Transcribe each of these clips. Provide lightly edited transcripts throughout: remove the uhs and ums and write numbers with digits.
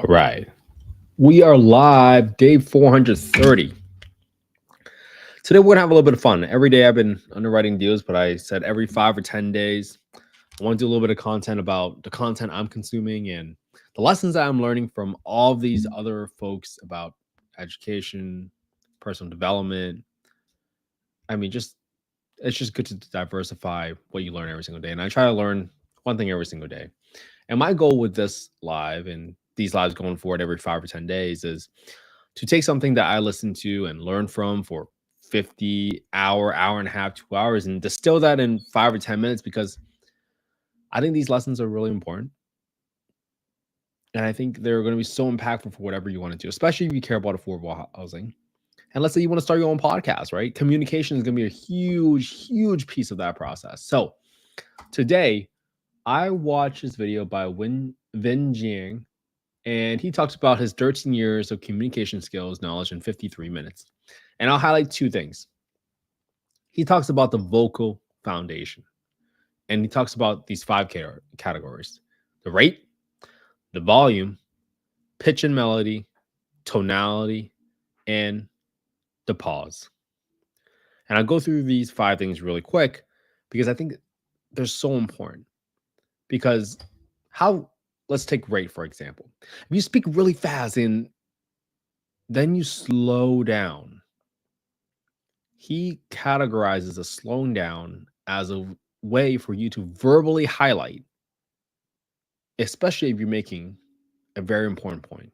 right. We are live, day 430. Today we're gonna have a little bit of fun. Every day I've been underwriting deals, but I said every 5 or 10 days, I want to do a little bit of content about the content I'm consuming and the lessons that I'm learning from all of these other folks about education, personal development. I mean, just it's just good to diversify what you learn every single day. And I try to learn one thing every single day. And my goal with this live and these lives going forward every 5 or 10 days is to take something that I listen to and learn from for 50 hour and a half, 2 hours, and distill that in 5 or 10 minutes because I think these lessons are really important. And I think they're going to be so impactful for whatever you want to do, especially if you care about affordable housing. And let's say you want to start your own podcast, right? Communication is going to be a huge piece of that process. So today, I watched this video by Vinh Giang, and he talks about his 13 years of communication skills knowledge in 53 minutes. And I'll highlight two things. He talks about the vocal foundation, and he talks about these five categories: the rate, the volume, pitch and melody, tonality, and the pause. And I'll go through these five things really quick because I think they're so important. Because how, let's take rate, for example. If you speak really fast and then you slow down, he categorizes a slowing down as a way for you to verbally highlight, especially if you're making a very important point.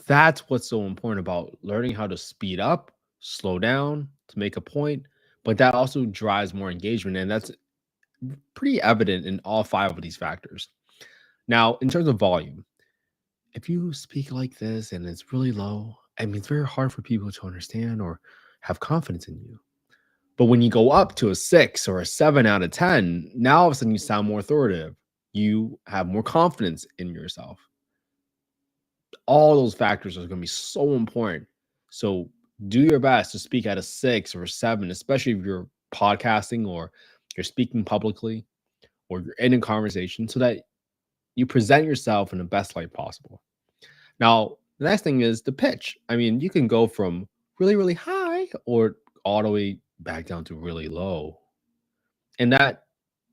That's what's so important about learning how to speed up, slow down to make a point, but that also drives more engagement. And that's pretty evident in all five of these factors. Now, in terms of volume, if you speak like this and it's really low, I mean, it's very hard for people to understand or have confidence in you. But when you go up to a 6 or a 7 out of 10, now all of a sudden you sound more authoritative. You have more confidence in yourself. All those factors are going to be so important. So do your best to speak at a 6 or a 7, especially if you're podcasting or you're speaking publicly or you're in a conversation, so that you present yourself in the best light possible. Now, the next thing is the pitch. I mean, you can go from really high or all the way back down to really low. And that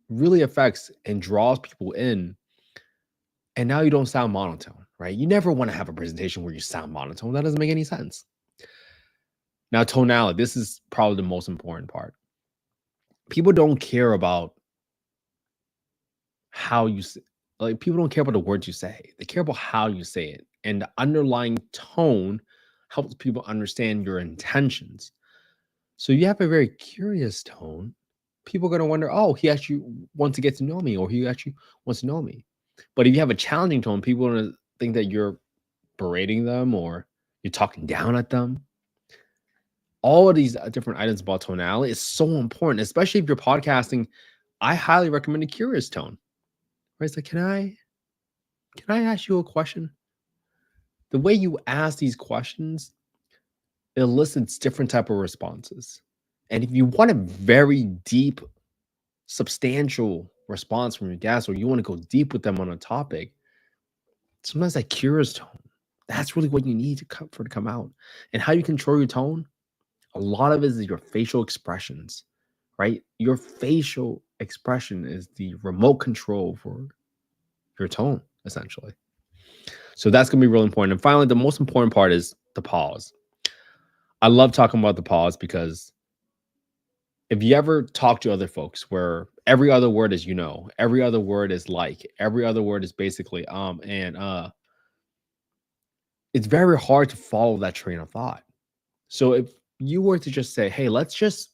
really affects and draws people in. And now you don't sound monotone, right? You never want to have a presentation where you sound monotone. That doesn't make any sense. Now, tonality, this is probably the most important part. People don't care about how you like, people don't care about the words you say. They care about how you say it. And the underlying tone helps people understand your intentions. So you have a very curious tone. People are going to wonder, oh, he actually wants to get to know me, or he actually wants to know me. But if you have a challenging tone, people are going to think that you're berating them or you're talking down at them. All of these different items about tonality is so important, especially if you're podcasting. I highly recommend a curious tone. Right? It's like, can I ask you a question? The way you ask these questions elicits different type of responses. And if you want a very deep, substantial response from your guests, or you want to go deep with them on a topic, sometimes that curious tone, that's really what you need to come out. And how you control your tone, a lot of it is your facial expressions, right? Your facial expression is the remote control for your tone, essentially. So that's going to be really important. And finally, the most important part is the pause. I love talking about the pause because if you ever talk to other folks where every other word is, every other word is like, every other word is basically and it's very hard to follow that train of thought. So if you were to just say, hey, let's just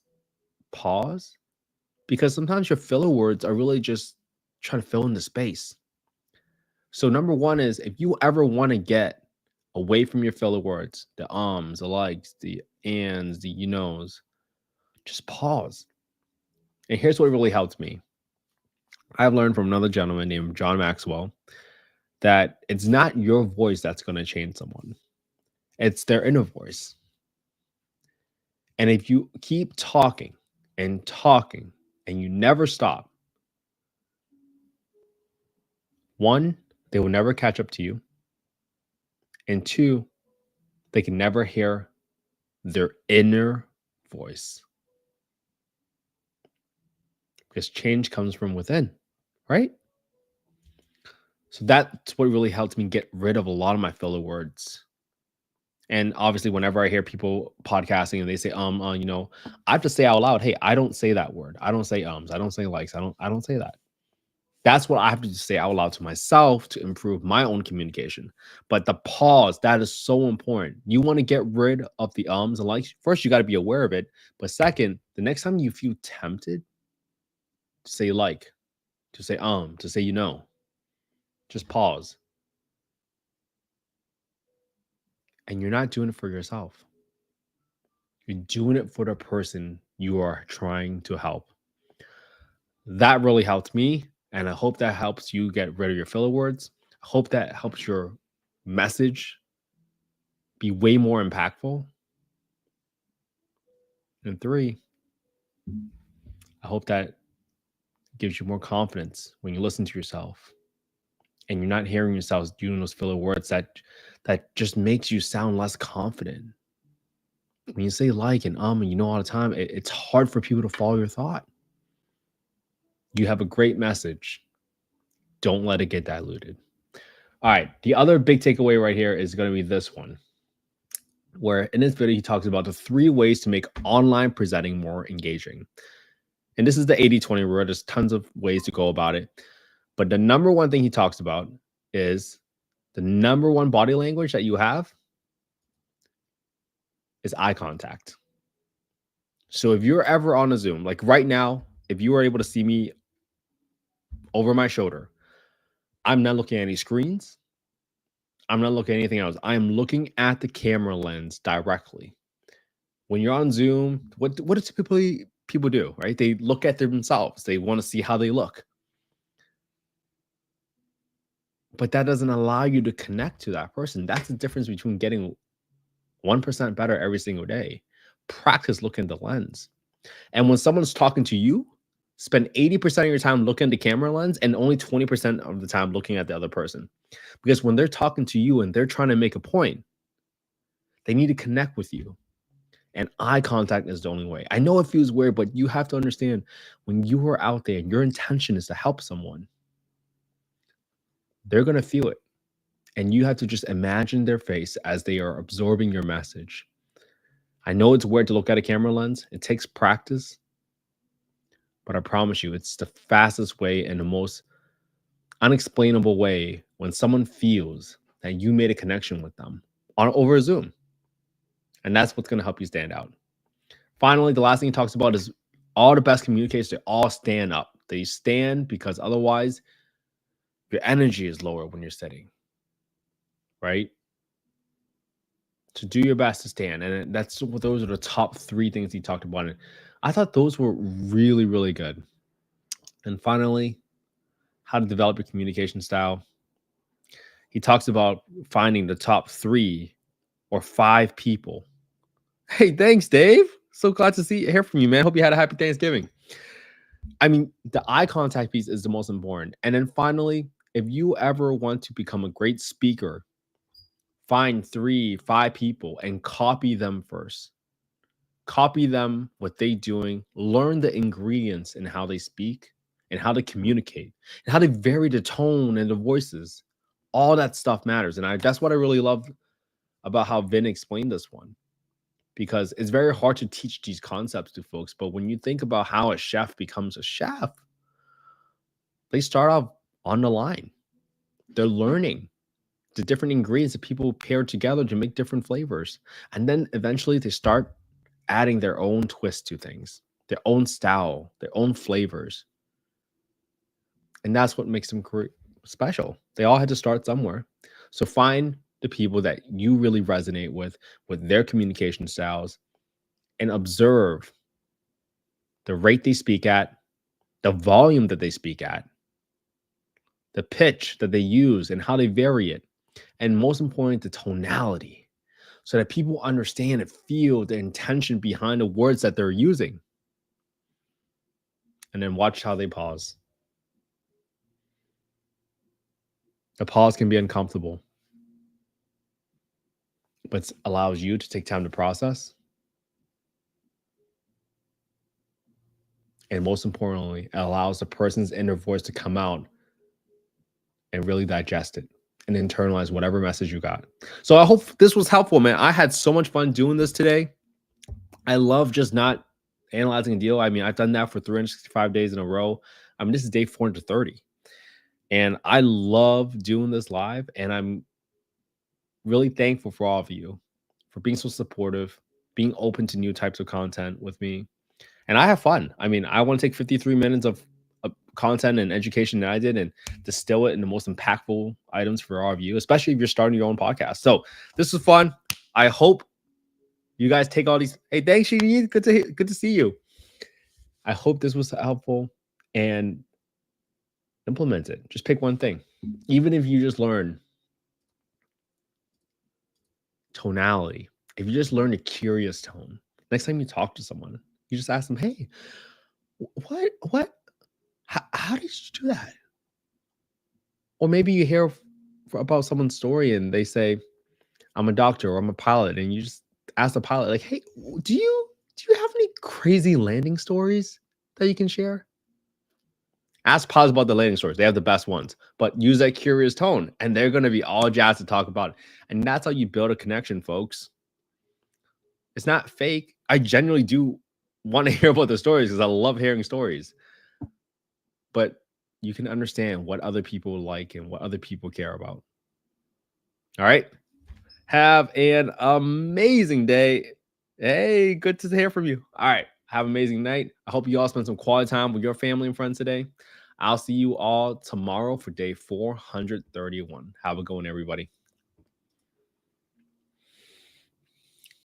pause, because sometimes your filler words are really just trying to fill in the space. So number one is, if you ever want to get away from your filler words, the ums, the likes, the ands, the knows, just pause. And here's what really helped me. I've learned from another gentleman named John Maxwell that it's not your voice that's going to change someone. It's their inner voice. And if you keep talking and talking and you never stop, one, they will never catch up to you. And 2, they can never hear their inner voice. Because change comes from within, right? So that's what really helped me get rid of a lot of my filler words. And obviously, whenever I hear people podcasting and they say, I have to say out loud, hey, I don't say that word. I don't say ums. I don't say likes. I don't say that. That's what I have to just say out loud to myself to improve my own communication. But the pause, that is so important. You want to get rid of the ums and likes. First, you got to be aware of it. But second, the next time you feel tempted to say like, to say to say just pause. And you're not doing it for yourself. You're doing it for the person you are trying to help. That really helped me. And I hope that helps you get rid of your filler words. I hope that helps your message be way more impactful. And 3, I hope that gives you more confidence when you listen to yourself and you're not hearing yourself doing those filler words that just makes you sound less confident. When you say like and all the time, it's hard for people to follow your thought. You have a great message. Don't let it get diluted. All right. The other big takeaway right here is going to be this one, where in this video, he talks about the 3 ways to make online presenting more engaging. And this is the 80-20 rule. There's tons of ways to go about it. But the number one thing he talks about is the number one body language that you have is eye contact. So if you're ever on a Zoom, like right now, if you were able to see me over my shoulder, I'm not looking at any screens. I'm not looking at anything else. I am looking at the camera lens directly. When you're on Zoom, what do typically people do, right? They look at themselves. They want to see how they look. But that doesn't allow you to connect to that person. That's the difference between getting 1% better every single day. Practice looking at the lens. And when someone's talking to you, spend 80% of your time looking at the camera lens and only 20% of the time looking at the other person. Because when they're talking to you and they're trying to make a point, they need to connect with you. And eye contact is the only way. I know it feels weird, but you have to understand when you are out there and your intention is to help someone, they're going to feel it. And you have to just imagine their face as they are absorbing your message. I know it's weird to look at a camera lens. It takes practice. But I promise you, it's the fastest way and the most unexplainable way when someone feels that you made a connection with them over Zoom. And that's what's going to help you stand out. Finally, the last thing he talks about is all the best communicators, they all stand up. They stand because otherwise your energy is lower when you're sitting, right? So do your best to stand. And those are the top 3 things he talked about. And I thought those were really, really good. And finally, how to develop your communication style. He talks about finding the top 3 or 5 people. Hey, thanks, Dave. So glad to hear from you, man. Hope you had a happy Thanksgiving. I mean, the eye contact piece is the most important. And then finally, if you ever want to become a great speaker, find 3, 5 people and copy them first. Copy them, what they're doing, learn the ingredients and how they speak and how they communicate and how they vary the tone and the voices. All that stuff matters. And that's what I really love about how Vin explained this one, because it's very hard to teach these concepts to folks. But when you think about how a chef becomes a chef, they start off on the line. They're learning the different ingredients that people pair together to make different flavors. And then eventually they start adding their own twist to things, their own style, their own flavors. And that's what makes them special. They all had to start somewhere. So find the people that you really resonate with their communication styles, and observe the rate they speak at, the volume that they speak at, the pitch that they use and how they vary it. And most important, the tonality, so that people understand and feel the intention behind the words that they're using. And then watch how they pause. The pause can be uncomfortable, but it allows you to take time to process. And most importantly, it allows the person's inner voice to come out and really digest it and internalize whatever message you got. So I hope this was helpful, man. I had so much fun doing this today. I love just not analyzing a deal. I mean, I've done that for 365 days in a row. I mean, this is day 430. And I love doing this live. And I'm really thankful for all of you for being so supportive, being open to new types of content with me. And I have fun. I mean, I want to take 53 minutes of content and education that I did and distill it into the most impactful items for all of you, especially if you're starting your own podcast. So this was fun. I hope you guys take all these. Hey, thanks, Shini. Good to see you. I hope this was helpful and implement it. Just pick one thing. Even if you just learn tonality, if you just learn a curious tone, next time you talk to someone, you just ask them, hey, what, how did you do that? Or maybe you hear about someone's story and they say, I'm a doctor or I'm a pilot. And you just ask the pilot, like, hey, do you have any crazy landing stories that you can share? Ask pilots about the landing stories. They have the best ones, but use that curious tone and they're going to be all jazzed to talk about it. And that's how you build a connection, folks. It's not fake. I genuinely do want to hear about the stories because I love hearing stories. But you can understand what other people like and what other people care about. All right. Have an amazing day. Hey, good to hear from you. All right. Have an amazing night. I hope you all spend some quality time with your family and friends today. I'll see you all tomorrow for day 431. Have a good one, everybody.